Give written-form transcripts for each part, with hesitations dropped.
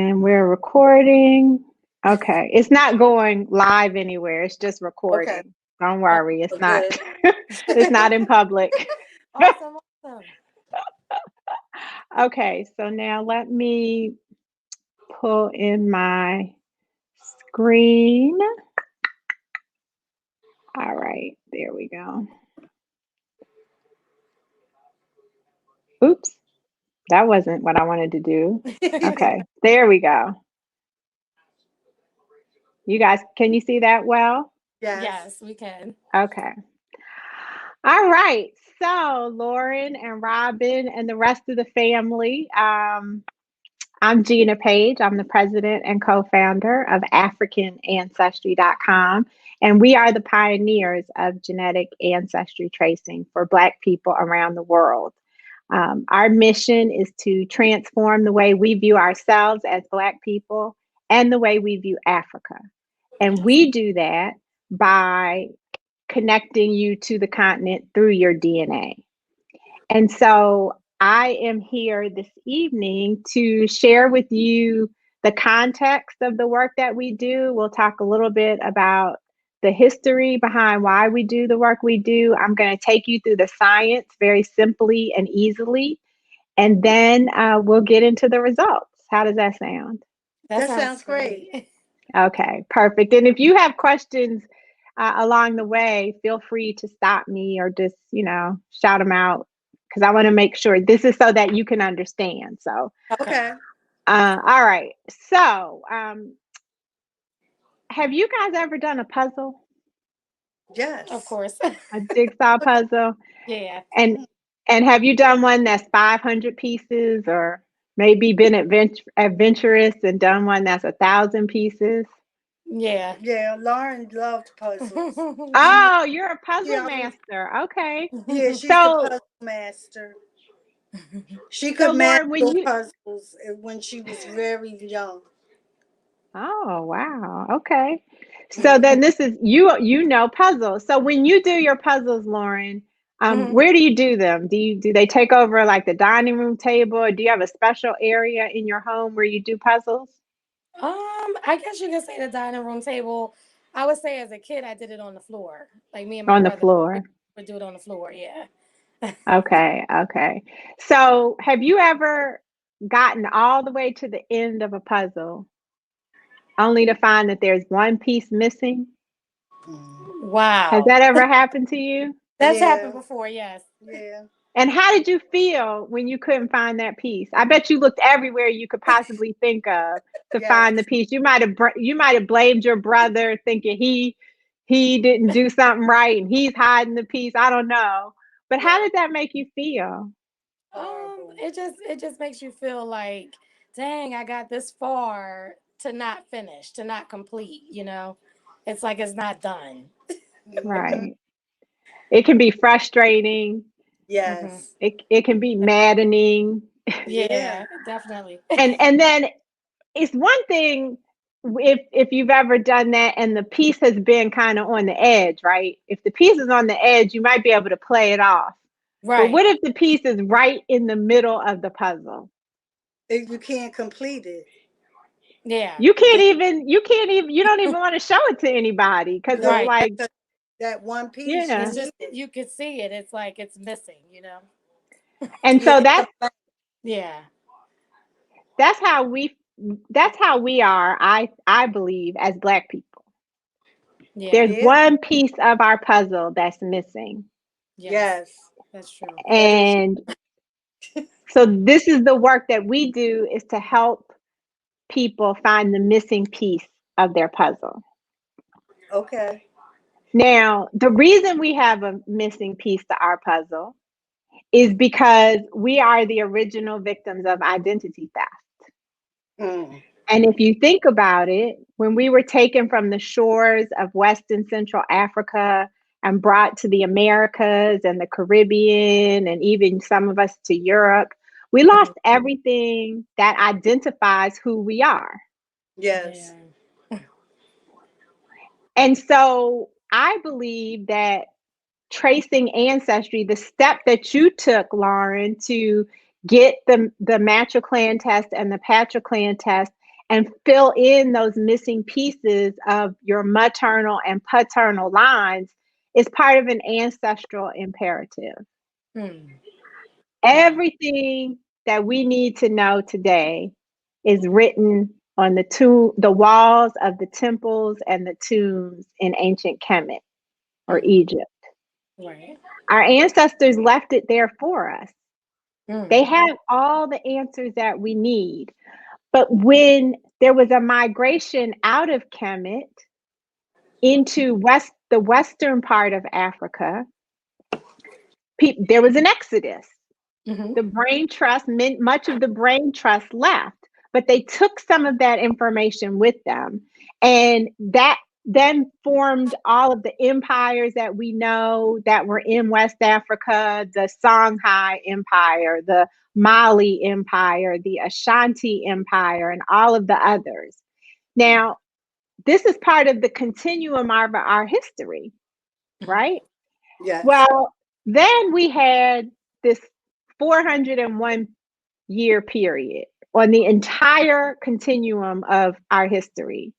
And we're recording. Okay. It's not going live anywhere. It's just Okay. recording. Don't worry. It's not Good. it's not in public. Awesome, awesome. Okay, so now let me pull in my screen. All right, there we go. Oops. That wasn't what I wanted to do. Okay. There we go. You guys, can you see that well? Yes. Yes, we can. Okay. All right. So, Lauren and Robin and the rest of the family, I'm Gina Page. I'm the president and co-founder of AfricanAncestry.com, and we are the pioneers of genetic ancestry tracing for Black people around the world. Our mission is to transform the way we view ourselves as Black people and the way we view Africa. And we do that by connecting you to the continent through your DNA. And so I am here this evening to share with you the context of the work that we do. We'll talk a little bit about the history behind why we do the work we do. I'm going to take you through the science very simply and easily, and then we'll get into the results. How does that sound? That sounds great. Okay, perfect. And if you have questions along the way, feel free to stop me or just, shout them out, because I want to make sure this is so that you can understand. So, Okay. all right. So, have you guys ever done a puzzle, Yes. Of course. a jigsaw puzzle? Yeah. And have you done one that's 500 pieces, or maybe been adventurous and done one that's 1,000 pieces? Yeah. Yeah, Lauren loved puzzles. Oh, you're a puzzle Yeah. master. Okay. Yeah, she's the So, puzzle master. She so could Lauren, master puzzles when she was very young. oh, wow. Okay. So then this is you know puzzles. So when you do your puzzles, Lauren, Mhm. where do you do them? Do they take over like the dining room table, or do you have a special area in your home where you do puzzles? I guess you could say the dining room table. I would say as a kid, I did it on the floor. Like me and my On the brother floor. would do it on the floor. Yeah. Okay, okay. So have you ever gotten all the way to the end of a puzzle only to find that there's one piece missing? Has Wow. that ever happened to you? That's Yeah. happened before. Yes. Yeah. And how did you feel when you couldn't find that piece? I bet you looked everywhere you could possibly think of to find the Yes. piece. You might have blamed your brother, thinking he didn't do something right and he's hiding the piece. I don't know. But how Yeah. did that make you feel? Horrible. It just makes you feel like, dang, I got this far to not finish, to not complete. It's like it's not done. Mhm. Right. It can be frustrating. Hmm. Yes. It can be maddening. Yeah. Yeah, definitely. And then it's one thing if you've ever done that and the piece has been kind of on the edge, right? If the piece is on the edge, you might be able to play it off. But Right. what if the piece is right in the middle of the puzzle? If you can't complete it. Yeah. You don't even want to show it to anybody because it's No, Right. like, that one piece you yeah. It's need. just you could see it. It's like it's missing. And Yeah. so Yeah. that's how we that's how we are, I believe, as Black people. Yeah. There's Yeah. one piece of our puzzle that's missing. Yes. Yes. That's true. That is. And so this is the work that we do, is to help people find the missing piece of their puzzle. Okay. Now, the reason we have a missing piece to our puzzle is because we are the original victims of identity theft. Mm. And if you think about it, when we were taken from the shores of West and Central Africa and brought to the Americas and the Caribbean, and even some of us to Europe, we lost everything that identifies who we are. Yes. Yeah. And so I believe that tracing ancestry, the step that you took, Lauren, to get the Matriclan test and the Patriclan test, and fill in those missing pieces of your maternal and paternal lines is part of an ancestral imperative. Hmm. Everything that we need to know today is written on the walls of the temples and the tombs in ancient Kemet or Egypt. Right. Our ancestors left it there for us. They Mm. have all the answers that we need. But when there was a migration out of Kemet into the western part of Africa, there was an exodus. Mm-hmm. The brain trust, much of the brain trust left, but they took some of that information with them. And that then formed all of the empires that we know that were in West Africa, the Songhai Empire, the Mali Empire, the Ashanti Empire, and all of the others. Now, this is part of the continuum of our history, right? Yes. Well, then we had this 401 year period on the entire continuum of our history.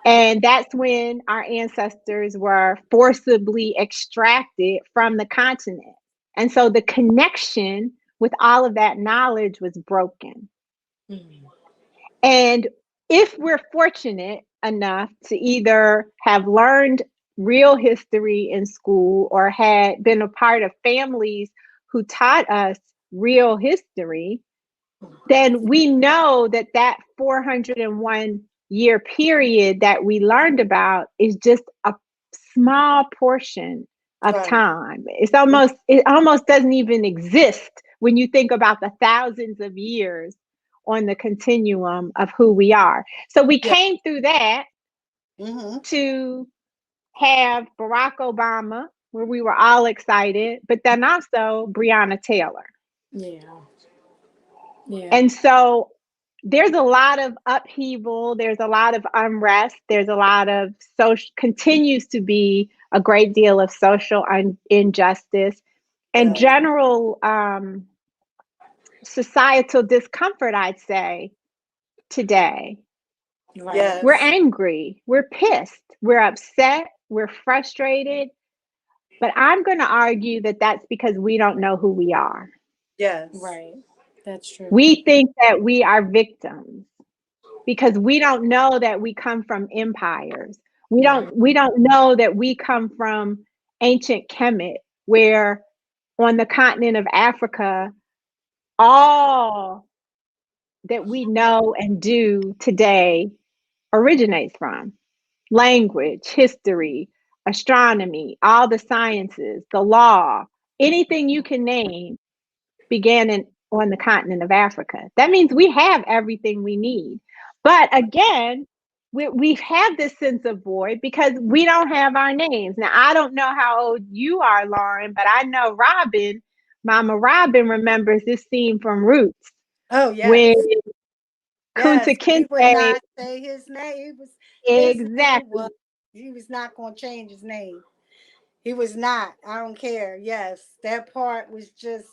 And that's when our ancestors were forcibly extracted from the continent. And so the connection with all of that knowledge was broken. Mm. And if we're fortunate enough to either have learned real history in school or had been a part of families who taught us real history, then we know that that 401 year period that we learned about is just a small portion of Right. time. It almost doesn't even exist when you think about the thousands of years on the continuum of who we are. So we Yeah. came through that Mm-hmm. to have Barack Obama, where we were all excited, but then also Breonna Taylor. Yeah. Yeah. And so there's a lot of upheaval, there's a lot of unrest, there's a lot of continues to be a great deal of social injustice and Yes. general societal discomfort, I'd say, today. Right. Yes. We're angry, we're pissed, we're upset, we're frustrated. But I'm going to argue that that's because we don't know who we are. Yes. Right. That's true. We think that we are victims because we don't know that we come from empires. We don't know that we come from ancient Kemet, where on the continent of Africa, all that we know and do today originates from language, history, astronomy, all the sciences, the law, anything you can name began on the continent of Africa. That means we have everything we need. But again, we have this sense of void because we don't have our names. Now, I don't know how old you are, Lauren, but I know Mama Robin remembers this scene from Roots Oh, yes. when Yes. Kunta He would Kinte, not say his name. His name exactly. he was not going to change his name. He was not. I don't care. Yes. That part was just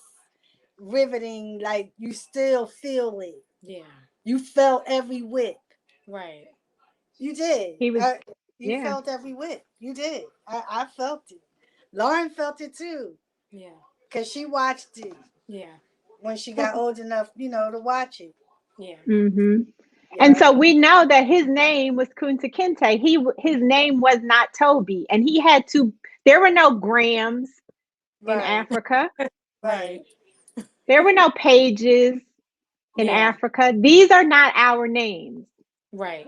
riveting. Like, you still feel it. Yeah. You felt every whip. Right. You did. He was, You yeah. felt every whip. You did. I felt it. Lauren felt it too. Yeah. Because she watched it Yeah. when she got old enough, to watch it. Yeah. Mm-hmm. And Yeah. so we know that his name was Kunta Kinte. His name was not Toby, and he had to. There were no Grahams in Right. Africa. Right. There were no Pages in Yeah. Africa. These are not our names. Right.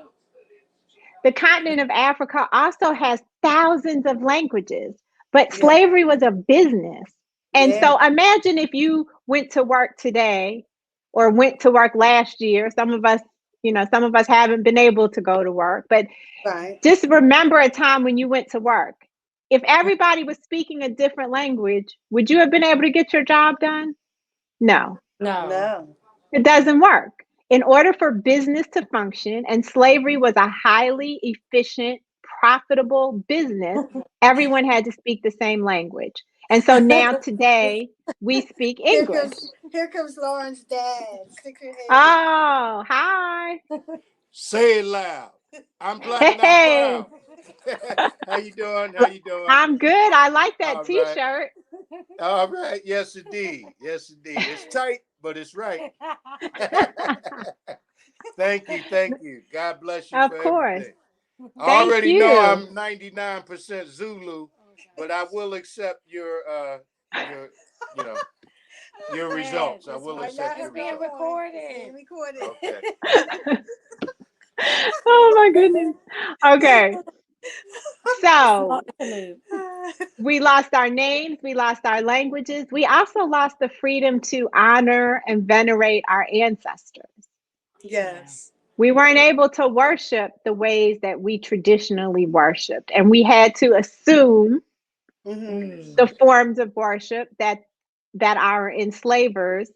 The continent of Africa also has thousands of languages, but Yeah. slavery was a business. And Yeah. so imagine if you went to work today or went to work last year. Some of us haven't been able to go to work, but Right. just remember a time when you went to work. If everybody was speaking a different language, would you have been able to get your job done? No, No. No. it doesn't work. In order for business to function, and slavery was a highly efficient, profitable business, everyone had to speak the same language. And so now today we speak Here English. comes Lauren's dad. Stick your head Oh, hi. Say it loud. I'm black and I'm Hey, proud. How you doing? How you doing? I'm good. I like that All right. t-shirt. All right. Yes, indeed. Yes, indeed. It's tight, but it's right. Thank you. Thank you. God bless you Of for course. everything. I Thank already know you. I'm 99% Zulu, but I will accept your you know, your results. I will accept your being results. recorded. Okay. Oh my goodness. Okay. So we lost our names, we lost our languages. We also lost the freedom to honor and venerate our ancestors. Yes. We weren't able to worship the ways that we traditionally worshiped, and we had to assume the forms of worship that our enslavers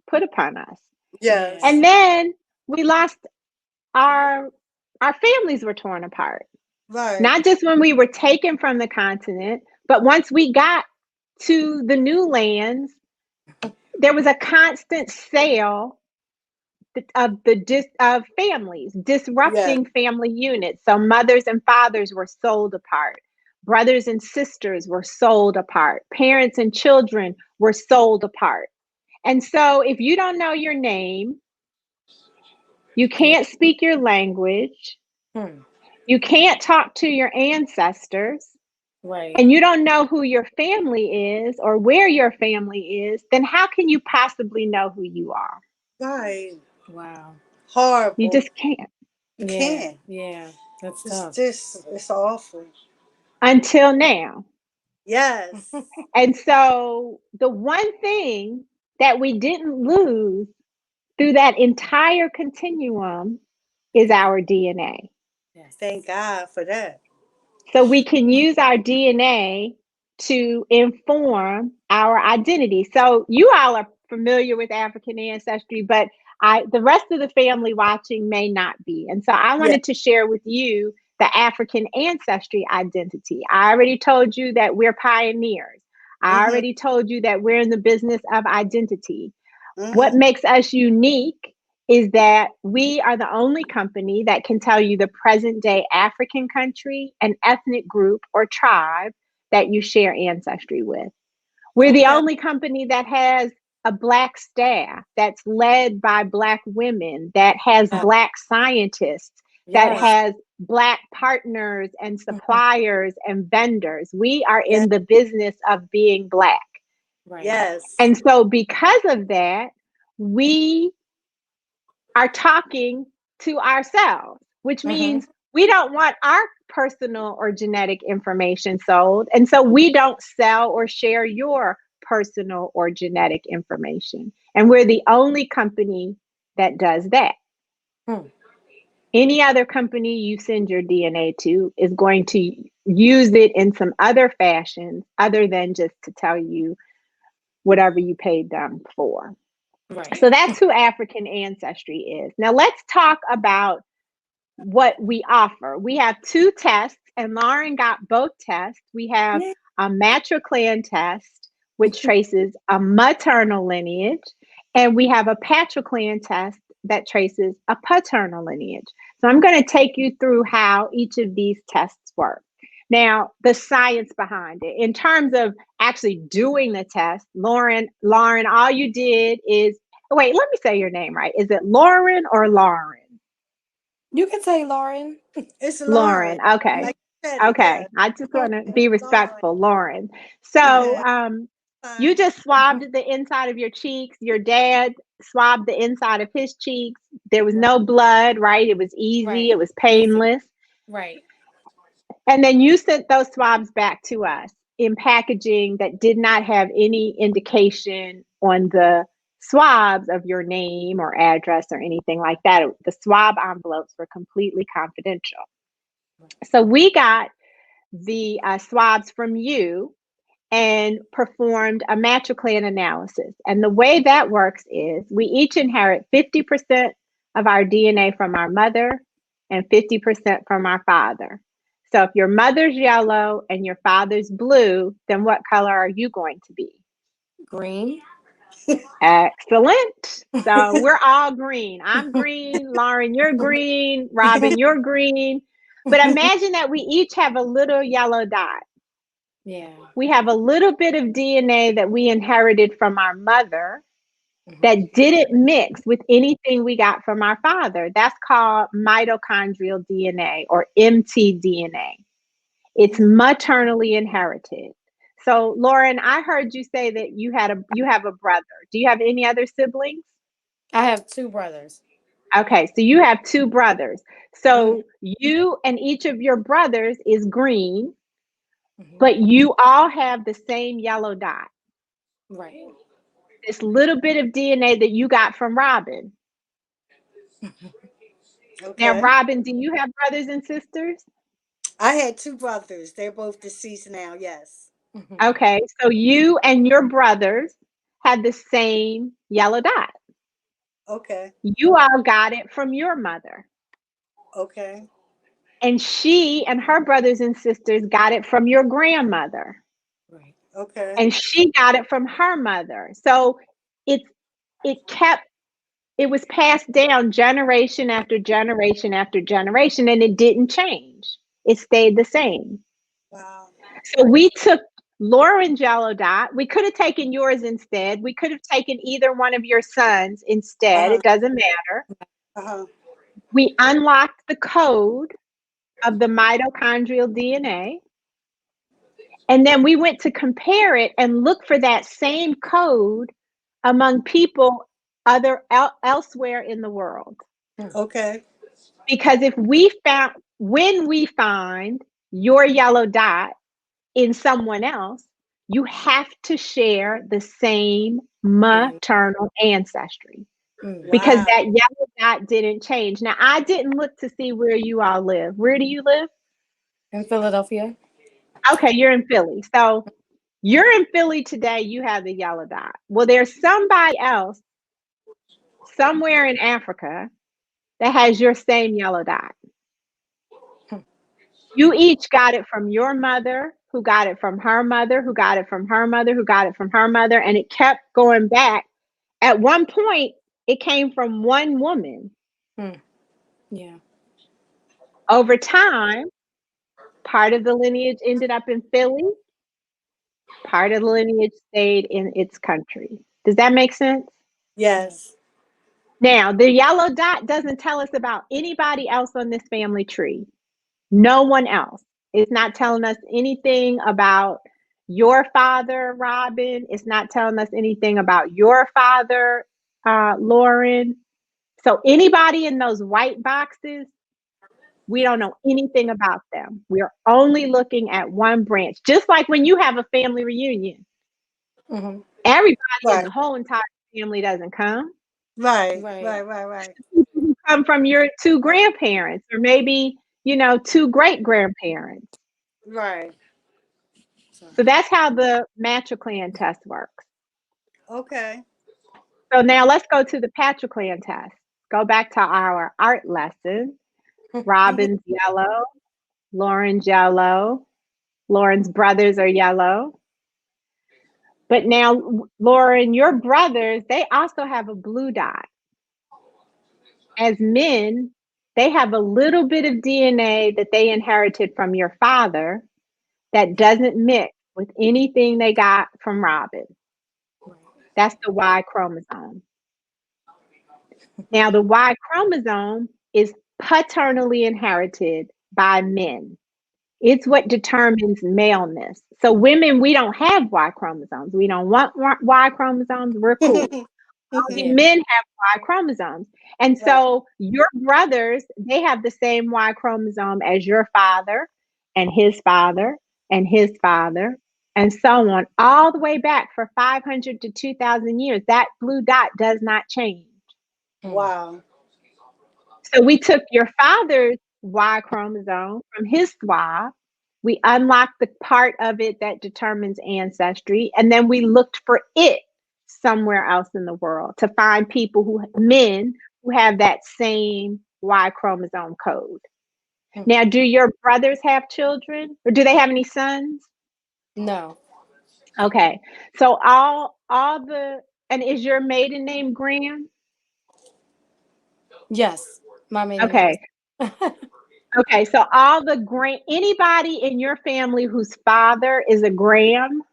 put upon us. Yes. And then we lost our families were torn apart. Right. Not just when we were taken from the continent, but once we got to the new lands, there was a constant sale of families, disrupting family units. So mothers and fathers were sold apart. Brothers and sisters were sold apart. Parents and children were sold apart. And so if you don't know your name, you can't speak your language, you can't talk to your ancestors, Right. and you don't know who your family is or where your family is, then how can you possibly know who you are? Right. Wow. Horrible. You just can't. You can't. Yeah. That's tough. It's awful. Until now. Yes. And so the one thing that we didn't lose through that entire continuum is our DNA. Yes. Thank God for that. So we can use our DNA to inform our identity. So you all are familiar with African ancestry, but the rest of the family watching may not be. And so I wanted to share with you the African ancestry identity. I already told you that we're pioneers. I already told you that we're in the business of identity. What makes us unique is that we are the only company that can tell you the present day African country and ethnic group or tribe that you share ancestry with. We're the only company that has a Black staff that's led by Black women, that has Black scientists, that has Black partners and suppliers and vendors. We are in the business of being Black. Right. Yes. And so because of that, we are talking to ourselves, which means we don't want our personal or genetic information sold. And so we don't sell or share your personal or genetic information. And we're the only company that does that. Any other company you send your DNA to is going to use it in some other fashion other than just to tell you whatever you paid them for. Right. So that's who African ancestry is. Now let's talk about what we offer. We have 2 tests, and Lauren got both tests. We have a Matriclan test, which traces a maternal lineage, and we have a patrician test that traces a paternal lineage. So I'm going to take you through how each of these tests work. Now, the science behind it, in terms of actually doing the test, Lauren, all you did is, wait, let me say your name right. Is it Lauren or Lauren? You can say Lauren. It's Lauren. Okay. Like Okay. I just want to be respectful, Lauren. So you just swabbed the inside of your cheeks. Your dad swabbed the inside of his cheeks. There was no blood, right? It was easy. It was painless. Right. And then you sent those swabs back to us in packaging that did not have any indication on the swabs of your name or address or anything like that. The swab envelopes were completely confidential. So we got the swabs from you and performed a Matriclan analysis. And the way that works is we each inherit 50% of our DNA from our mother and 50% from our father. So if your mother's yellow and your father's blue, then what color are you going to be? Green. Excellent. So we're all green. I'm green. Lauren, you're green. Robin, you're green. But imagine that we each have a little yellow dot. Yeah. We have a little bit of DNA that we inherited from our mother that didn't mix with anything we got from our father. That's called mitochondrial DNA or mtDNA. It's maternally inherited. So, Lauren, I heard you say that you have a brother. Do you have any other siblings? I have 2 brothers. Okay, so you have 2 brothers. So you and each of your brothers is green, but you all have the same yellow dot. Right. This little bit of DNA that you got from Robin. Okay. Now, Robin, do you have brothers and sisters? I had 2 brothers. They're both deceased now. Yes. Okay, so you and your brothers had the same yellow dot. Okay. You all got it from your mother. Okay. And she and her brothers and sisters got it from your grandmother. Right. Okay. And she got it from her mother. So it was passed down generation after generation after generation, and it didn't change. It stayed the same. Wow. So we took Lauren's yellow dot. We could have taken yours instead. We could have taken either one of your sons instead. Uh-huh. It doesn't matter. Uh-huh. We unlocked the code of the mitochondrial DNA. And then we went to compare it and look for that same code among people elsewhere in the world. Okay. Because when we find your yellow dot in someone else, you have to share the same maternal ancestry. Because Wow. that yellow dot didn't change. Now, I didn't look to see where you all live. Where do you live? In Philadelphia. Okay, you're in Philly. So you're in Philly today, you have the yellow dot. Well, there's somebody else somewhere in Africa that has your same yellow dot. You each got it from your mother, who got it from her mother, who got it from her mother, who got it from her mother, and it kept going back. At one point, it came from one woman. Yeah. Over time, part of the lineage ended up in Philly. Part of the lineage stayed in its country. Does that make sense? Yes. Now, the yellow dot doesn't tell us about anybody else on this family tree. No one else. It's not telling us anything about your father, Robin. It's not telling us anything about your father, Lauren. So anybody in those white boxes, we don't know anything about them. We're only looking at one branch. Just like when you have a family reunion, everybody in the whole entire family doesn't come. Right. Right. Right. Right. Right. You come from your 2 grandparents, or maybe 2 great grandparents. Right. So that's how the Matriclan test works. Okay. So now let's go to the Patriclan test. Go back to our art lesson. Robin's yellow, Lauren's yellow, Lauren's brothers are yellow. But now, Lauren, your brothers, they also have a blue dot. As men, they have a little bit of DNA that they inherited from your father that doesn't mix with anything they got from Robin. That's the Y chromosome. Now, the Y chromosome is paternally inherited by men. It's what determines maleness. So women, we don't have Y chromosomes. We don't want Y chromosomes. We're cool. Only men have Y chromosomes. And so your brothers, they have the same Y chromosome as your father and his father and his father and so on, all the way back for 500 to 2,000 years. That blue dot does not change. Wow. So we took your father's Y chromosome from his swab. We unlocked the part of it that determines ancestry, and then we looked for it somewhere else in the world to find men who have that same Y chromosome code. Now, do your brothers have children, or do they have any sons? No. Okay. So all the and is your maiden name Graham? Yes. My maiden name Okay. is. Okay. So all the anybody in your family whose father is a Graham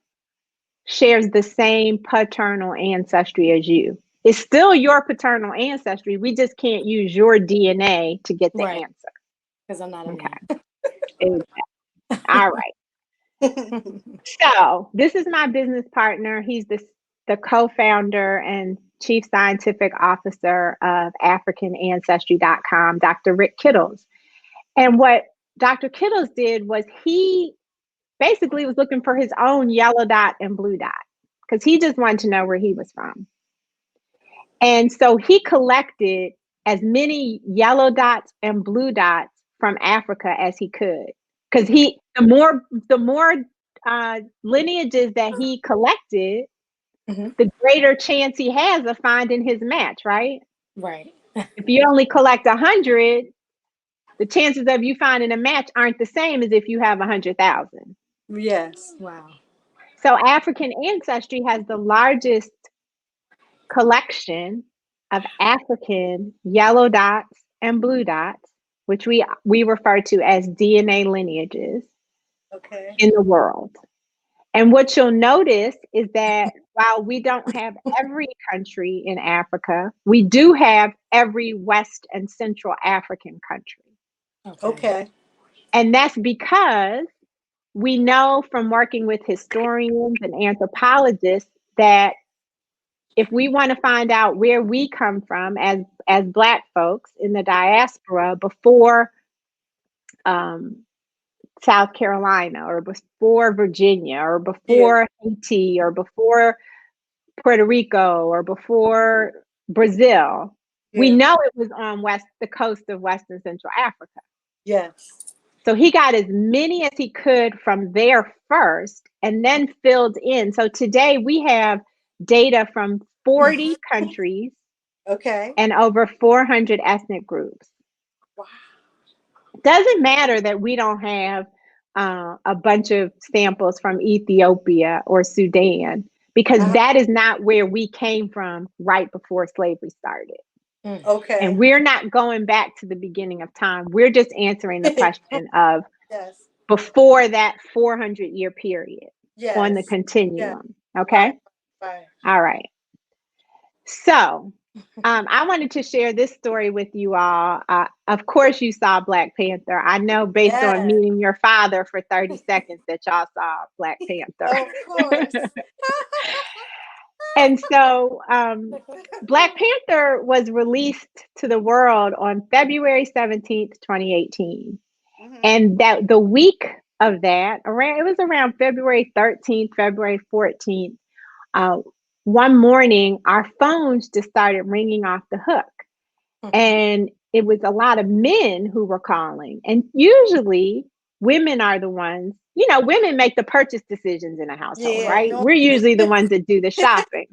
shares the same paternal ancestry as you. It's still your paternal ancestry. We just can't use your DNA to get the Right. answer. Because I'm not a Okay. man. Exactly. All right. So this is my business partner. He's the co-founder and chief scientific officer of AfricanAncestry.com, Dr. Rick Kittles. And what Dr. Kittles did was he basically was looking for his own yellow dot and blue dot because he just wanted to know where he was from. And so he collected as many yellow dots and blue dots from Africa as he could. Because the more lineages that he collected, the greater chance he has of finding his match, right? Right. If you only collect 100, the chances of you finding a match aren't the same as if you have 100,000. Yes. Wow. So African Ancestry has the largest collection of African yellow dots and blue dots, which we refer to as DNA lineages in the world. And what you'll notice is that while we don't have every country in Africa, we do have every West and Central African country. Okay. And that's because we know from working with historians and anthropologists that if we want to find out where we come from as Black folks in the diaspora before South Carolina or before Virginia or before Haiti or before Puerto Rico or before Brazil, we know it was on the coast of Western Central Africa. Yes. So he got as many as he could from there first and then filled in. So today we have data from 40 countries and over 400 ethnic groups. Wow. Doesn't matter that we don't have a bunch of samples from Ethiopia or Sudan, because that is not where we came from right before slavery started. Okay. And we're not going back to the beginning of time. We're just answering the question of before that 400-year period on the continuum. Okay. Right. All right. So I wanted to share this story with you all. Of course, you saw Black Panther. I know based on meeting your father for 30 seconds that y'all saw Black Panther. Of course. And so Black Panther was released to the world on February 17th, 2018. And that the week of that, it was around February 13th, February 14th, one morning, our phones just started ringing off the hook. And it was a lot of men who were calling. And usually women are the ones, women make the purchase decisions in a household, right? We're usually the ones that do the shopping.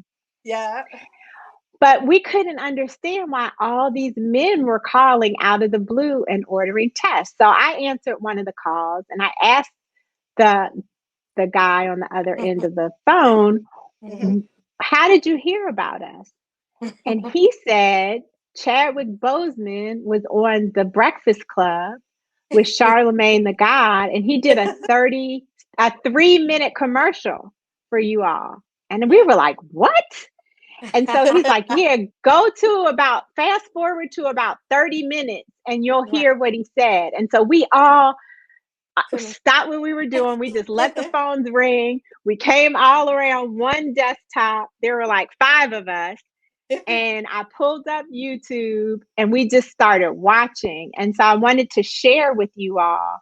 But we couldn't understand why all these men were calling out of the blue and ordering tests. So I answered one of the calls and I asked the guy on the other end of the phone, how did you hear about us? And he said Chadwick Boseman was on The Breakfast Club with Charlemagne the God, and he did a 3-minute commercial for you all. And we were like, what? And so he's like, yeah, fast forward to about 30 minutes and you'll hear what he said. And so we all stopped what we were doing. We just let the phones ring. We came all around one desktop. There were like 5 of us. And I pulled up YouTube and we just started watching. And so I wanted to share with you all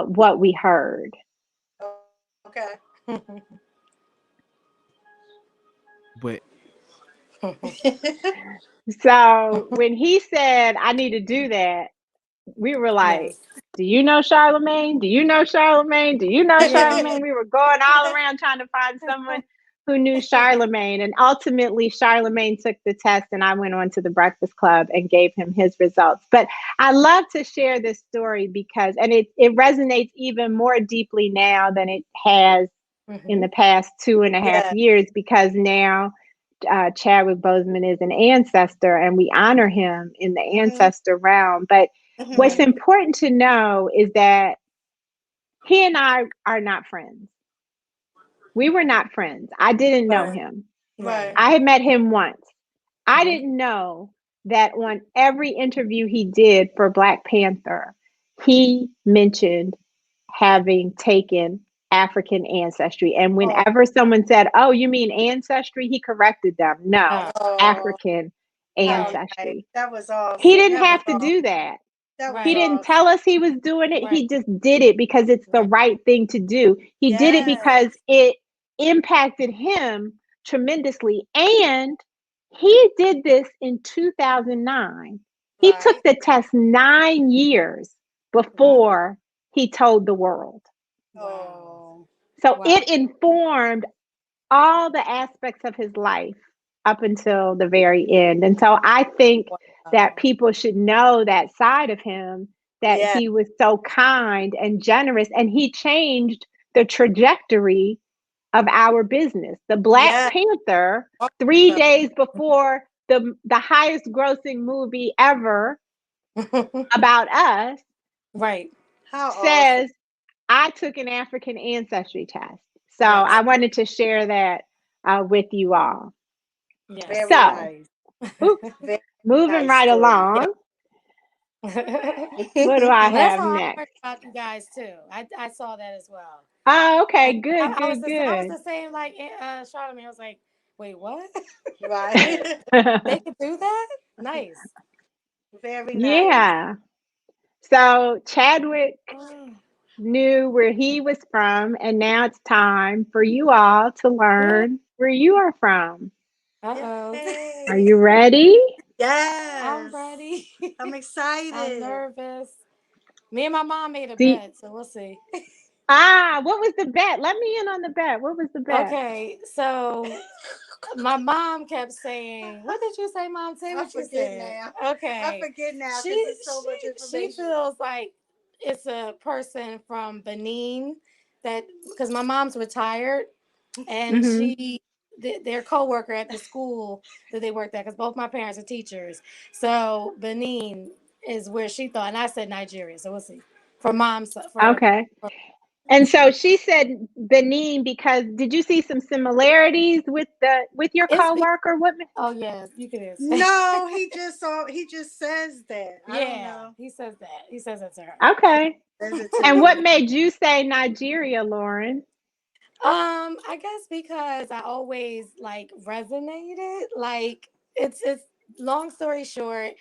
what we heard. Okay. But So when he said, I need to do that, we were like, do you know Charlemagne? Do you know Charlemagne? Do you know Charlemagne? We were going all around trying to find someone who knew Charlemagne. And ultimately, Charlemagne took the test, and I went on to the Breakfast Club and gave him his results. But I love to share this story because, and it resonates even more deeply now than it has in the past 2.5 years, because now Chadwick Boseman is an ancestor and we honor him in the ancestor realm. But what's important to know is that he and I are not friends. We were not friends. I didn't know him. Right. I had met him once. I didn't know that on every interview he did for Black Panther, he mentioned having taken African ancestry. And whenever someone said, "Oh, you mean ancestry?" he corrected them. No, African ancestry. That was awesome. He didn't have to do that. He didn't tell us he was doing it. He just did it because it's the right thing to do. He did it because it impacted him tremendously. And he did this in 2009. He took the test 9 years before he told the world. So it informed all the aspects of his life up until the very end. And so I think that people should know that side of him, that he was so kind and generous, and he changed the trajectory of our business. The Black Panther, 3 days before the highest grossing movie ever about us, says, I took an African ancestry test. So I wanted to share that with you all. Moving right along. What do I have next? About you guys too. I saw that as well. Oh, okay, good. I was the same like Charlemagne. I was like, wait, what? They could do that? Nice. Very nice. Yeah. So Chadwick knew where he was from, and now it's time for you all to learn where you are from. Uh-oh. Are you ready? Yes. I'm ready. I'm excited. I'm nervous. Me and my mom made a bet, so we'll see. What was the bet? Let me in on the bet. What was the bet? Okay, so my mom kept saying, what did you say, Mom? Say what you said. Now. Okay. I forget now because it's so much information. She feels like it's a person from Benin because my mom's retired, and their co-worker at the school that they worked at, because both my parents are teachers. So Benin is where she thought, and I said Nigeria. So we'll see. For mom's. Okay. And so she said Benin because did you see some similarities with your coworker? Oh yeah, you can answer. No, he just says that. I don't know. He says that. He says it to her. Okay. And what made you say Nigeria, Lauren? I guess because I always like resonated. Like it's long story short,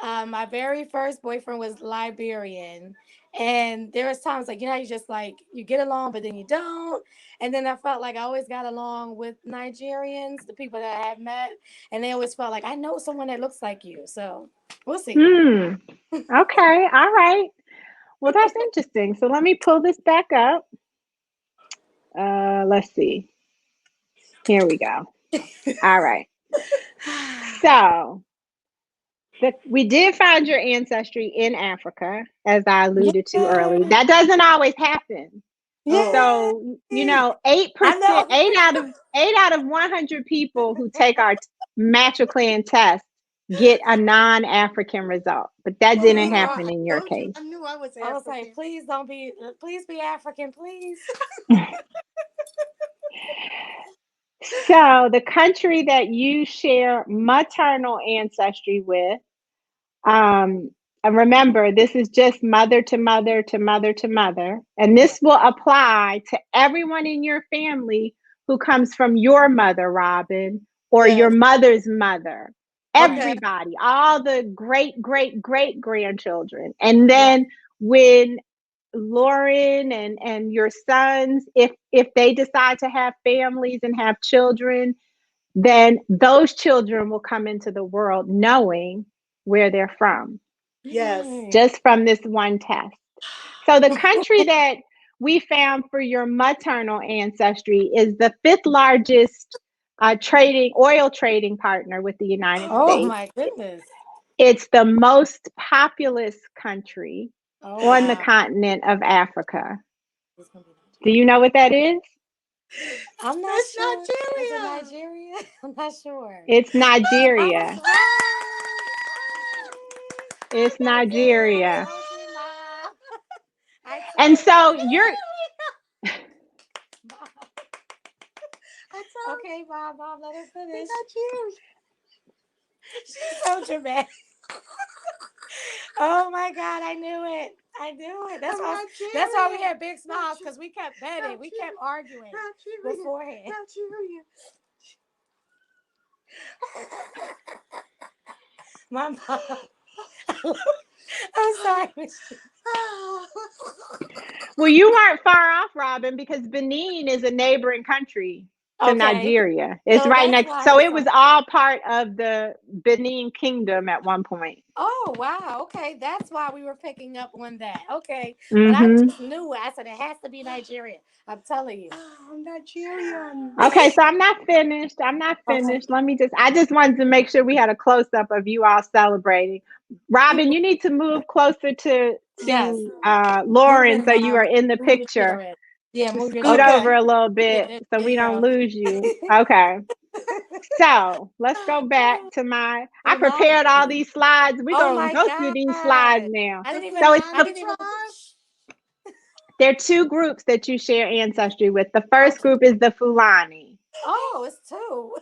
my very first boyfriend was Liberian, and there was times like, you just like you get along but then you don't, and then I felt like I always got along with Nigerians, the people that I have met, and they always felt like I know someone that looks like you. So we'll see. Okay, all right. Well, that's interesting. So let me pull this back up. Let's see. Here we go. All right. So we did find your ancestry in Africa, as I alluded to earlier. That doesn't always happen. Yeah. So 8%, 8 out of 100 people who take our Matriclan test get a non-African result, but that didn't happen in your case. I knew I was African. I was like, please be African, please. So the country that you share maternal ancestry with, and remember, this is just mother to mother to mother to mother, and this will apply to everyone in your family who comes from your mother, Robin, or your mother's mother. Everybody, all the great, great, great grandchildren. And then when Lauren and your sons, if they decide to have families and have children, then those children will come into the world knowing where they're from. Yes. Just from this one test. So the country that we found for your maternal ancestry is the fifth largest oil trading partner with the United Oh States. my goodness. It's the most populous country Oh, on the wow. continent of Africa. It's gonna be Do you know what that is? I'm not It's sure. Nigeria. Is it Nigeria? I'm not sure. It's I Nigeria. was right. It's I Nigeria. told you, Mom. I told And so you. you're Mom. I told Okay, Mom, let her finish. Nigeria. She's so dramatic. Oh my God, I knew it. I knew it. That's why we had big smiles, because we kept betting. We kept arguing beforehand. Nigeria. My mom. I'm sorry, Miss G. well, you weren't far off, Robin, because Benin is a neighboring country to Okay. Nigeria. It's So right that's next. why So it's it was so- all part of the Benin Kingdom at one point. Oh wow. Okay, that's why we were picking up on that. Okay, but I Mm-hmm. just knew it. I said it has to be Nigeria. I'm telling you. Oh, Nigerian. Okay, so I'm not finished. I just wanted to make sure we had a close up of you all celebrating. Robin, you need to move closer to Yes. Lauren Moving, so you are in the move your picture. children. Yeah, move your Scoot children. over a little bit Yeah, so there we you don't go. lose you. Okay. So let's go back to I Fulani. prepared all these slides. We're Oh going my to go through these slides God. now. I didn't even. So it's I didn't even. there are two groups that you share ancestry with. The first group is the Fulani. Oh, it's two.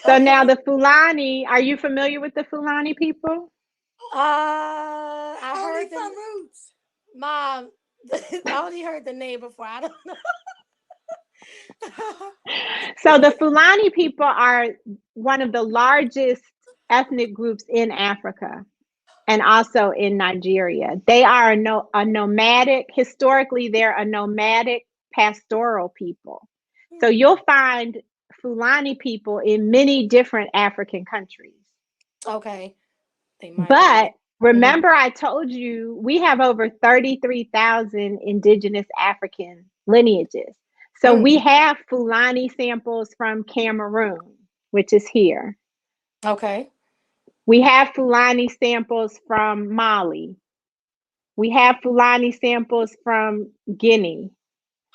So Okay. now the Fulani, are you familiar with the Fulani people? I heard Only the from roots. Mom. I only heard the name before. I don't know. So the Fulani people are one of the largest ethnic groups in Africa and also in Nigeria. They are a nomadic, historically, they're a nomadic pastoral people. So you'll find Fulani people in many different African countries. Okay. They But migrated. remember, I told you we have over 33,000 indigenous African lineages. So we have Fulani samples from Cameroon, which is here. Okay. We have Fulani samples from Mali. We have Fulani samples from Guinea.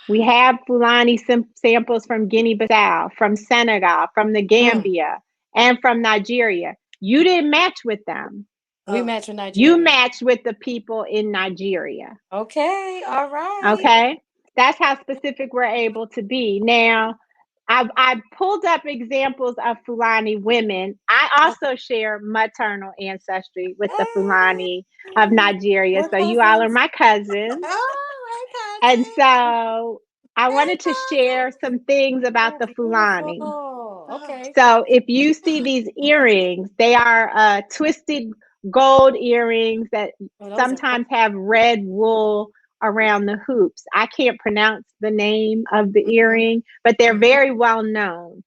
We have Fulani samples from Guinea-Bissau, from Senegal, from the Gambia, and from Nigeria. You didn't match with them. We match with Nigeria. You matched with the people in Nigeria. Okay. All right. Okay. That's how specific we're able to be. Now, I pulled up examples of Fulani women. I also share maternal ancestry with the Fulani of Nigeria. So you all are my cousins. Oh, And so I wanted to share some things about the Fulani. Okay. So if you see these earrings, they are twisted gold earrings that sometimes have red wool around the hoops. I can't pronounce the name of the earring, but they're very well known.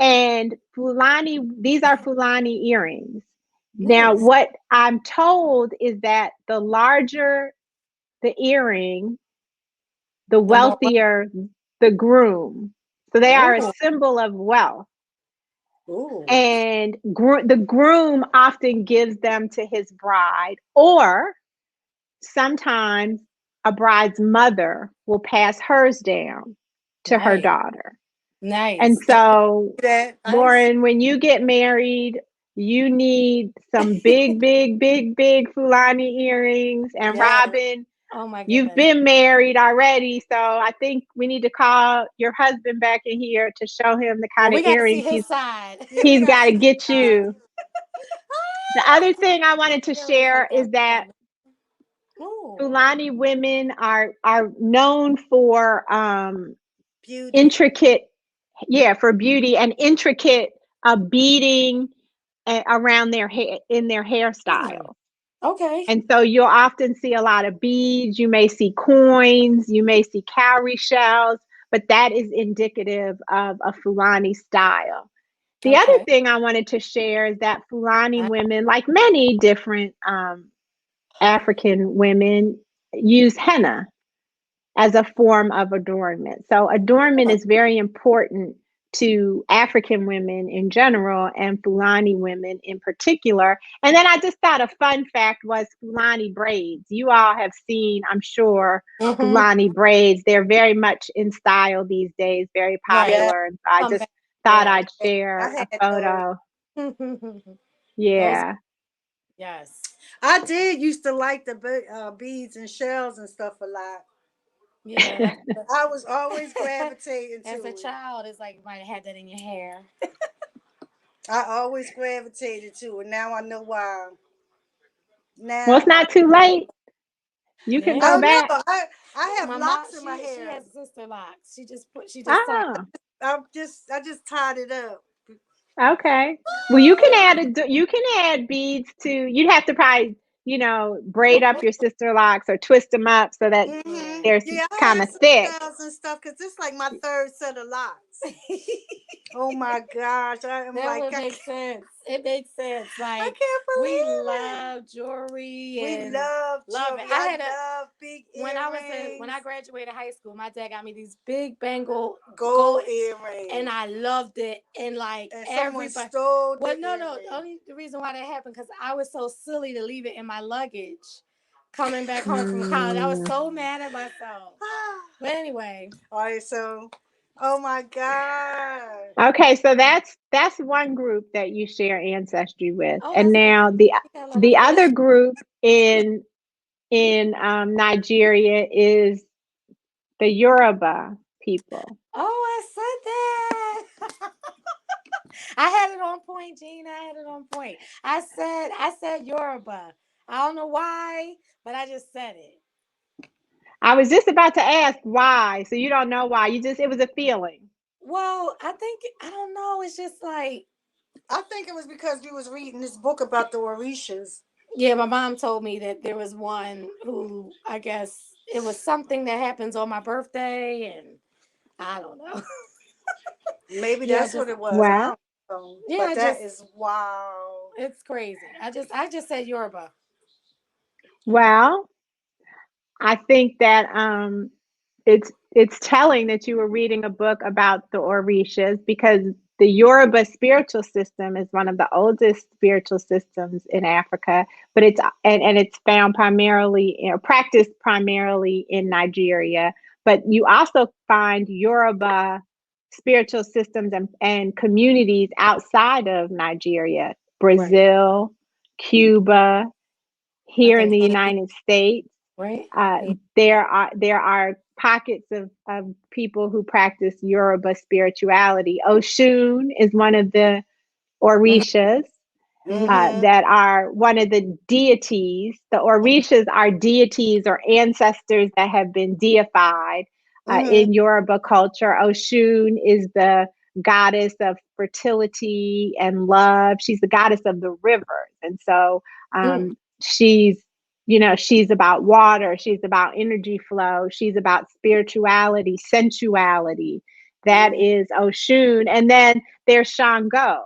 And Fulani, these are Fulani earrings. Now, what I'm told is that the larger the earring, the wealthier the groom. So they are a symbol of wealth. Ooh. And the groom often gives them to his bride, or sometimes a bride's mother will pass hers down to her daughter. Nice. And so, That Lauren, when you get married, you need some big Fulani earrings. And Robin, oh my goodness, you've been married already, so I think we need to call your husband back in here to show him the kind of earrings he's got to get you. The other thing I wanted to share is that Fulani women are known for beauty. intricate, for beauty and intricate beading around their hair in their hairstyle. Okay. And so you'll often see a lot of beads. You may see coins. You may see cowrie shells, but that is indicative of a Fulani style. The other thing I wanted to share is that Fulani women, like many different African women, use henna. as a form of adornment. So adornment is very important to African women in general and Fulani women in particular. And then I just thought a fun fact was Fulani braids. You all have seen, I'm sure, Fulani braids. They're very much in style these days, very popular. And so I just thought I'd share a photo. Yeah. Yes. I did used to like the beads and shells and stuff a lot. Yeah. I was always gravitating to as a child. It's like you might have had that in your hair. I always gravitated to it. Now I know why. Now Well, it's not too late. You can go back. I have locks in my hair. She has sister locks. She just Oh. I just tied it up. Okay. Well, you can add beads to. You'd have to probably, braid up your sister locks or twist them up so that they're kind of thick. And stuff, because it's like my third set of locks. Oh my gosh! That would make sense. It makes sense. Like, I can't believe we love jewelry. We love jewelry. I love big earrings. When I graduated high school, my dad got me these big gold earrings, and I loved it. And everybody stole. No. The reason why that happened because I was so silly to leave it in my luggage. Coming back home from college, I was so mad at myself. But anyway, all right. So, oh my God. Okay, so that's one group that you share ancestry with, and now the other group in Nigeria is the Yoruba people. Oh, I said that. I had it on point, Gina. I had it on point. I said Yoruba. I don't know why, but I just said it. I was just about to ask why. So you don't know why. It was a feeling. Well, I don't know. It's just like, I think it was because we was reading this book about the Orishas. Yeah, my mom told me that there was one who, I guess it was something that happens on my birthday, and I don't know. Maybe that's what it was. Wow. Yeah, that is wow. It's crazy. I just said Yoruba. Well, I think that it's telling that you were reading a book about the Orishas because the Yoruba spiritual system is one of the oldest spiritual systems in Africa, but it's found primarily practiced primarily in Nigeria. But you also find Yoruba spiritual systems and communities outside of Nigeria, Brazil, Cuba, here in the United States. Right. There are pockets of people who practice Yoruba spirituality. Oshun is one of the Orishas that are one of the deities. The Orishas are deities or ancestors that have been deified in Yoruba culture. Oshun is the goddess of fertility and love. She's the goddess of the rivers. And so she's about water. She's about energy flow. She's about spirituality, sensuality. That is Oshun. And then there's Shango,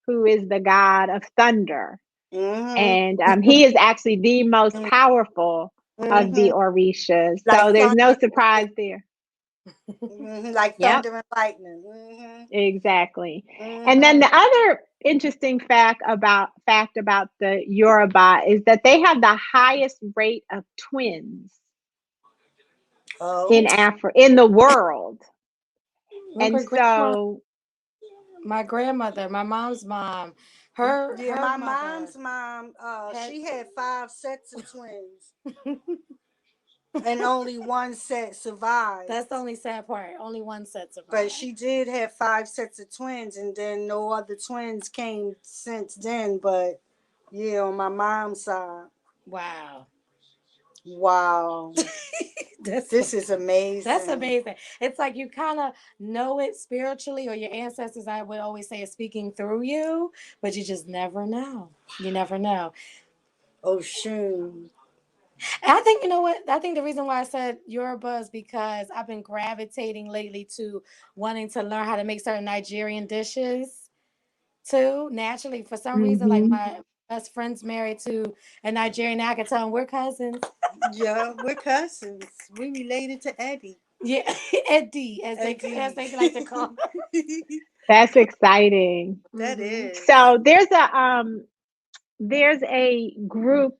who is the god of thunder. And he is actually the most powerful of the Orishas. So there's no surprise there. Like thunder and lightning. Exactly. And then the other interesting fact about the Yoruba is that they have the highest rate of twins in the world. And so my grandmother, my mom's mom, her my mom's mom, she had 5 sets of twins. And only one set survived. That's the only sad part. Only one set survived. But she did have 5 sets of twins, and then no other twins came since then. But yeah, on my mom's side. Wow. This is amazing. That's amazing. It's like you kind of know it spiritually, or your ancestors, I would always say, are speaking through you, but you just never know. You never know. Oh, shoot. I think, you know what? I think the reason why I said Yoruba is because I've been gravitating lately to wanting to learn how to make certain Nigerian dishes too. Naturally, for some reason, like best friends married to a Nigerian. I can tell them we're cousins. Yeah, we're cousins. We related to Eddie. Yeah, Eddie, as Eddie. they like to call her. That's exciting. That Mhm. is. So there's a group,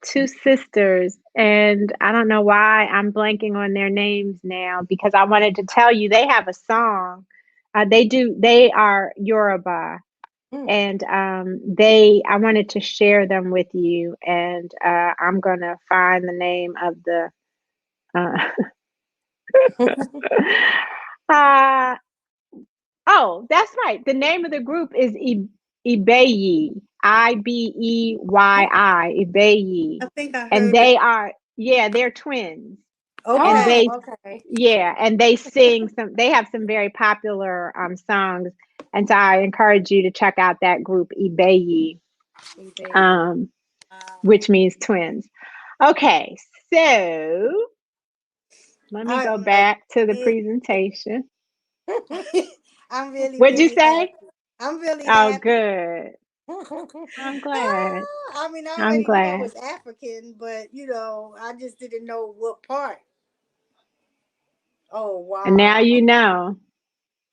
two sisters, and I don't know why I'm blanking on their names now because I wanted to tell you they have a song. They are Yoruba, Mm. and I wanted to share them with you, and I'm gonna find the name of the uh, oh, that's right. The name of the group is Ibeyi, Ibeyii, Ibeyi. I think I And heard it. they are, yeah, they're twins. And Okay. they, Oh, okay. yeah, and they have some very popular songs. And so I encourage you to check out that group, Ibeyi, um, which means twins. Okay, so let me go I'm like, back to the presentation. I'm really, What'd you really happy. say? I'm really Oh, happy. good. I'm glad. I mean, I I'm already knew it glad. was African, but I just didn't know what part. Oh And now wow. you know.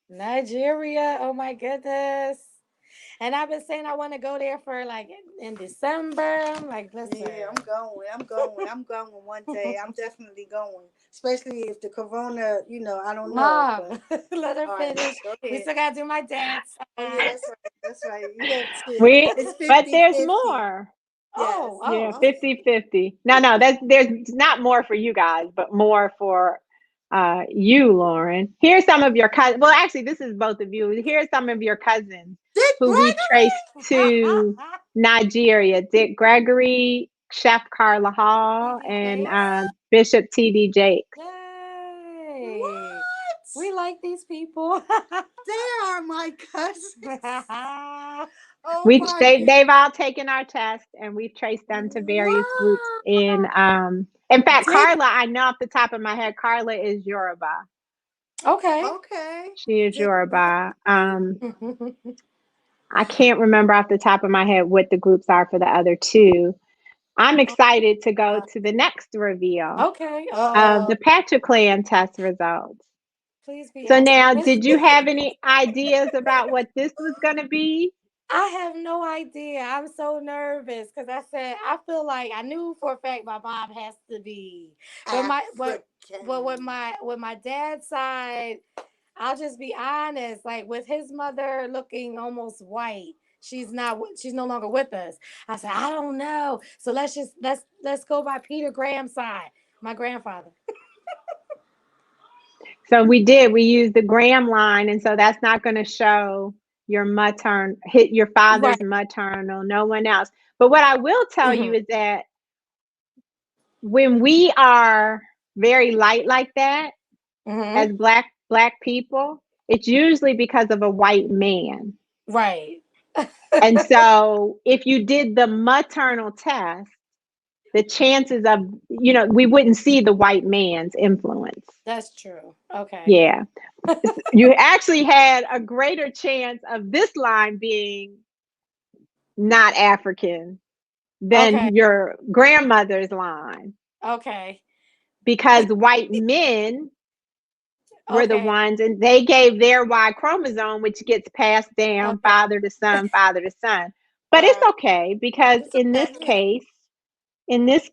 Nigeria. Oh my goodness. And I've been saying I want to go there for like in December. I'm like, listen. Yeah, I'm going. I'm going one day. I'm definitely going. Especially if the corona, I don't know. Mom, But let her all right, finish. go We ahead. still gotta do my dad's Oh yeah, side. that's right. That's right. You have to. We It's but there's 50-50. more. Yes. Yeah, Oh. 50-50. No, there's not more for you guys, but more for you, Lauren. Here's some of your cousins. Well, actually, this is both of you. Here's some of your cousins Dick who we traced to Nigeria. Dick Gregory, Chef Carla Hall, TD and Jakes. Bishop T.D. Jakes. Yay. What? We like these people. They are my cousins. Oh We my God. they've all taken our test, and we've traced them to various groups in fact, Dick. Carla, I know off the top of my head, Carla is Yoruba. Okay. Okay. She is Dick Yoruba. Gregory. I can't remember off the top of my head what the groups are for the other two. I'm excited to go to the next reveal Okay. of Uh, the Patriclan test results. Please be So now, optimistic. did you have any ideas about what this was going to be? I have no idea. I'm so nervous because I said I feel like I knew for a fact my mom has to be, but with my dad's side, I'll just be honest. Like with his mother looking almost white, she's no longer with us. I said I don't know. So let's go by Peter Graham's side, my grandfather. So we used the Graham line, and so that's not going to show hit your Right. father's maternal, no one else. But what I will tell you Mm-hmm. is that when we are very light like that as Mm-hmm. black people, it's usually because of a white man. Right. And so if you did the maternal test, the chances of, we wouldn't see the white man's influence. That's true. Okay. Yeah. You actually had a greater chance of this line being not African Okay. than your grandmother's line Okay. because white men were the Okay. ones, and they gave their Y chromosome, which gets passed down Okay. father to son, father to son. But it's Right. okay because It's in this okay.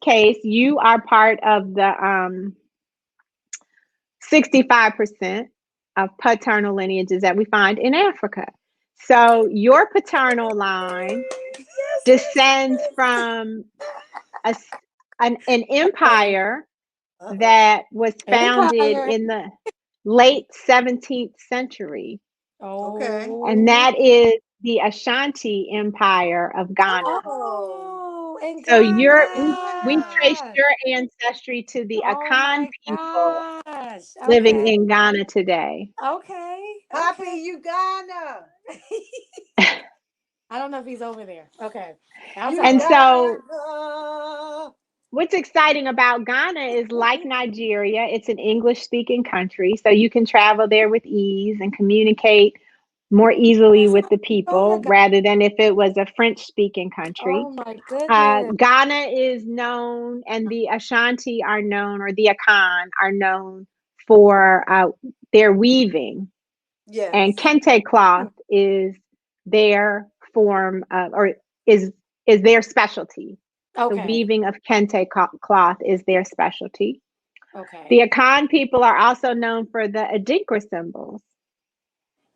case, you are part of the 65% of paternal lineages that we find in Africa. So your paternal line descends from an Okay. empire uh-oh. that was founded Empire. in the late 17th century, Okay. and Oh. that is the Ashanti Empire of Ghana. Oh. Oh, in So we traced Ghana. your ancestry to the Oh Akan my people gosh. living Okay. in Ghana today. Okay. Happy Okay. Uganda. I don't know if he's over there. Okay. I'll tell And him. so Uganda. what's exciting about Ghana is, like Nigeria, it's an English speaking country. So you can travel there with ease and communicate more easily with the Oh my people God. rather than if it was a French-speaking country. Oh my goodness. Ghana is known, and the Ashanti are known, or the Akan are known for their weaving. And Yes. kente cloth is their form of, or is their specialty. The Okay. weaving of kente cloth is their specialty. Okay. The Akan people are also known for the Adinkra symbols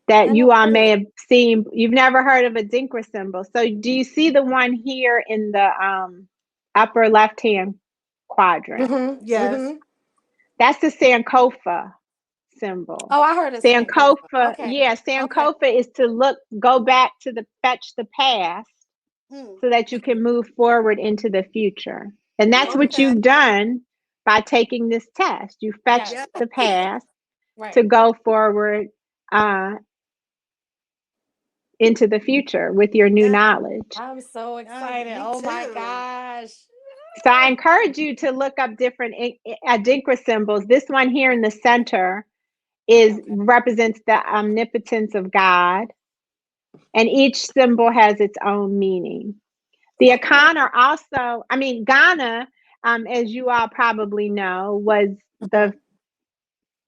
that I you never all heard of may it. have seen. You've never heard of a Adinkra symbol. So do you see the one here in the upper left-hand quadrant? Mm-hmm. Yes. Mm-hmm. That's the Sankofa symbol. Oh, I heard of Sankofa. Sankofa, Okay. yeah, Okay. Sankofa is to go back to fetch the past Hmm. so that you can move forward into the future. And that's what Okay. you've done by taking this test. You fetched Yes. Yeah. the past Right. to go forward uh, into the future with your new Yeah. knowledge. I'm so excited. Me Oh my too. gosh. So I encourage you to look up different Adinkra symbols. This one here in the center Okay. represents the omnipotence of God, and each symbol has its own meaning. The Akan are also, Ghana, as you all probably know, was the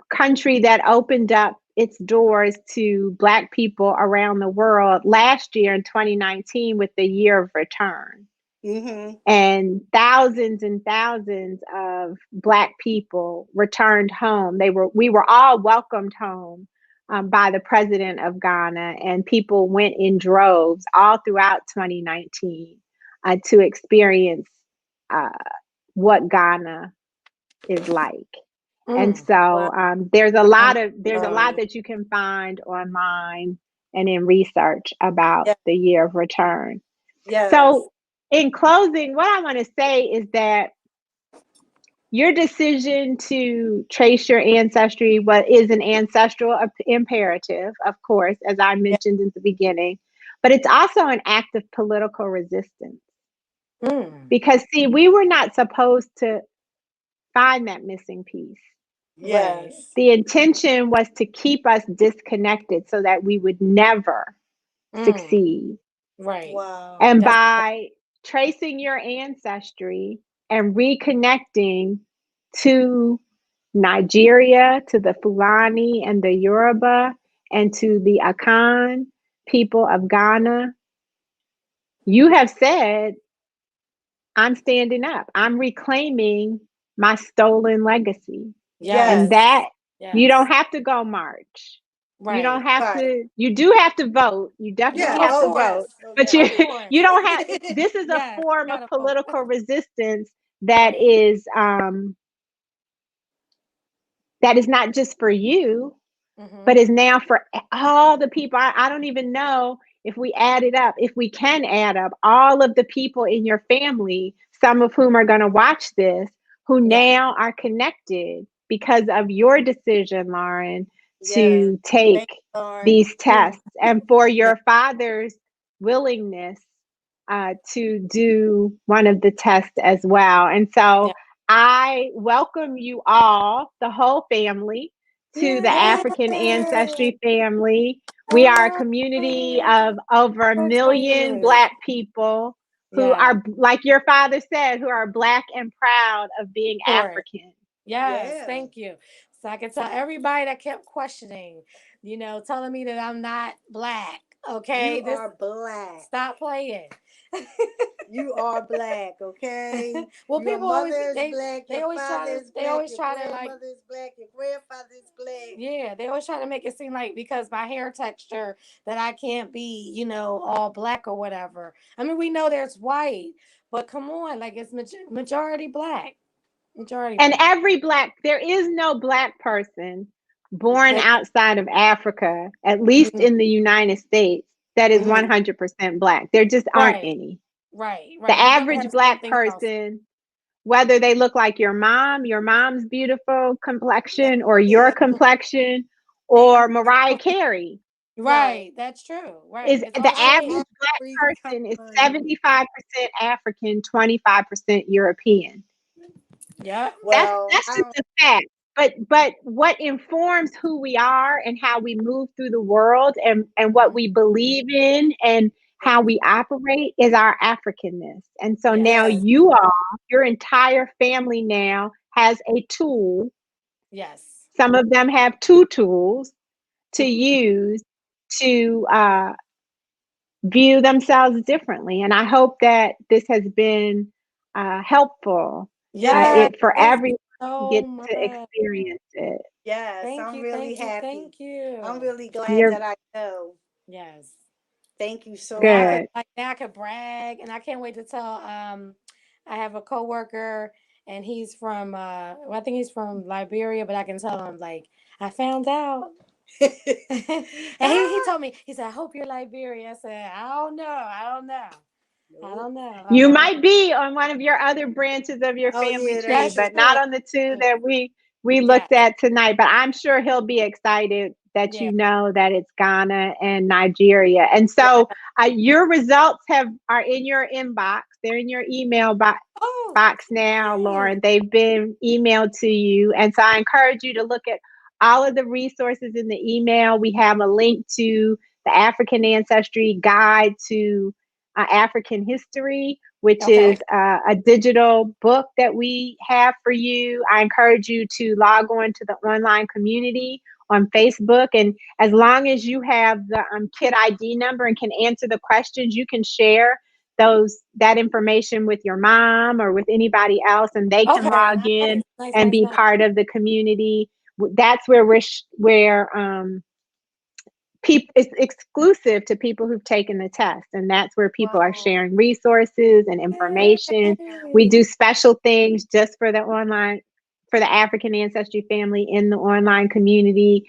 country that opened up its doors to Black people around the world last year in 2019 with the Year of Return. Mm-hmm. And thousands of Black people returned home. We were all welcomed home by the president of Ghana, and people went in droves all throughout 2019 to experience uh, what Ghana is like. And Wow. so there's a lot Sorry. that you can find online and in research about Yeah. the Year of Return. Yes. So, in closing, what I want to say is that your decision to trace your ancestry is an ancestral imperative, of course, as I Yeah. mentioned in the beginning, but it's also an act of political resistance. Mm. Because, see, we were not supposed to find that missing piece. Right. Yes. The intention was to keep us disconnected so that we would never Mm. succeed. Right. Wow. And That's by tracing your ancestry and reconnecting to Nigeria, to the Fulani and the Yoruba, and to the Akan people of Ghana, you have said, I'm standing up. I'm reclaiming my stolen legacy. yes. And Yes. that you Yes. don't have to go march. You don't Right. have Right. to, you do have to vote. You Yeah. definitely No, have of to Oh, course. vote. yes. Oh, But yes. Of you course. you don't have, this is a Yes. form of Gotta vote. political resistance that Right. is not just for you, Mm-hmm. but is now for all the people. I don't even know if we add it up, if we can add up all of the people in your family, some of whom are going to watch this, who Yeah. now are connected because of your decision, Lauren, Yes. to Thank take you, Lauren. these tests, and for Yeah. your father's willingness to do one of the tests as well. And so Yeah. I welcome you all, the whole family, to the African Yay. Ancestry family. We are a Oh, community of over a so million excited. Black people who Yeah. are, like your father said, who are Black and proud of being Correct. African. Yes. Yeah. Thank you. So I can tell everybody that kept questioning, telling me that I'm not Black. Okay. You This are Black. stop playing. You are Black, okay? Well, Your people always mother is they Black, they your always father try to is they Black, always your try to like grandmother is Black, your grandfather is Black. yeah, they always try to make it seem like because my hair texture that I can't be, all Black or whatever. I mean, we know there's white, but come on, like it's majority Black. Majority And Black. there is no Black person born That, outside of Africa, at least mhm, in the United States, that is mhm. 100% Black. There just aren't Right, any. right, The right. You do average have Black something else. person, whether they look like your mom's beautiful Yeah. complexion, or your Yeah. complexion, See, or Mariah Carey, right. Right, that's true. Right. is It's the all Come shades. average on, Black Breezy, come person is on. 75% African, 25% European. Yep. Well, That's I just don't a fact. but what informs who we are and how we move through the world and what we believe in and how we operate is our Africanness. And so now Yes. your entire family now has a tool. Yes. Some of them have two tools to use to view themselves differently. And I hope that this has been helpful Yes. for Thank everyone you to so get much. to experience it. Yes, Thank I'm you. really Thank you. happy. Thank you. I'm really glad You're that I know. Yes. Thank you so Now I much. could good. now I could brag, and I can't wait to tell. I have a coworker, and he's from. Well, I think he's from Liberia, but I can tell him like I found out. And he told me, he said, I hope you're Liberia. I said, I don't know. I don't know. I don't know. You might be on one of your other branches of your Oh family yeah, tree, That's that's true. but not true. on the two that we Yes. looked at tonight. But I'm sure he'll be excited that Yeah. you know that it's Ghana and Nigeria. And Yeah. so your results are in your inbox. They're in your email Oh, box now, yay. Lauren. They've been emailed to you. And so I encourage you to look at all of the resources in the email. We have a link to the African Ancestry Guide to African History, which Okay. is a digital book that we have for you. I encourage you to log on to the online community on Facebook. And as long as you have the KIT ID number and can answer the questions, you can share that information with your mom or with anybody else, and they can Okay. log Nice. in Nice, and nice, be nice. part of the community. That's where it's exclusive to people who've taken the test, and that's where people are Wow. sharing resources and information. We Yay. do special things just for the African Ancestry family in the online community.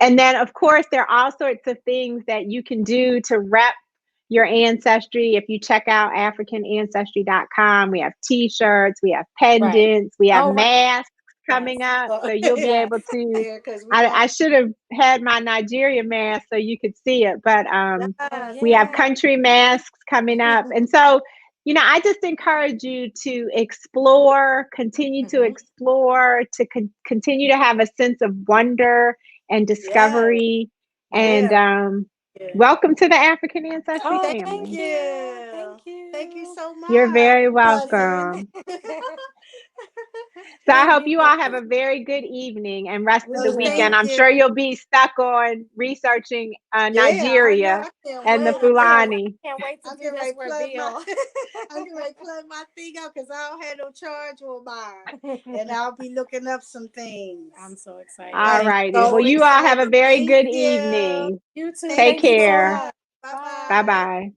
And then, of course, there are all sorts of things that you can do to rep your ancestry. If you check out africanancestry.com, we have t-shirts, we have Right. pendants, we have Oh, right. masks Yes. coming up. So you'll be Yes. able to, Yeah, because we I got should have had my Nigeria mask so you could see it, but Oh, yes. we have yeah. country masks coming up. And so, I just encourage you to explore, continue to Hmm. explore, to continue to have a sense of wonder and Yes. discovery. And Yeah. welcome to the African Ancestry Oh, Thank thank family. you. you. Thank Thank you you. so You're much, very cousin. welcome. So I Thank hope you. you Thank all have you. a very good evening and rest of the Oh, weekend. thank Yes. I'm you. sure you'll be stuck on researching Yeah, I know. Nigeria I can't and the wait. I know. I Fulani. can't wait to I'm do getting this ready to plug my reveal. I'm getting ready to plug my thing up because I don't have no charge on mine. And I'll be looking up some things. I'm so excited. All I'm Thank righty. so Well, you all have a excited. very Thank good you. evening. you too. Thank Take Thank you you so so care. much. much. Bye Bye. Bye bye. bye.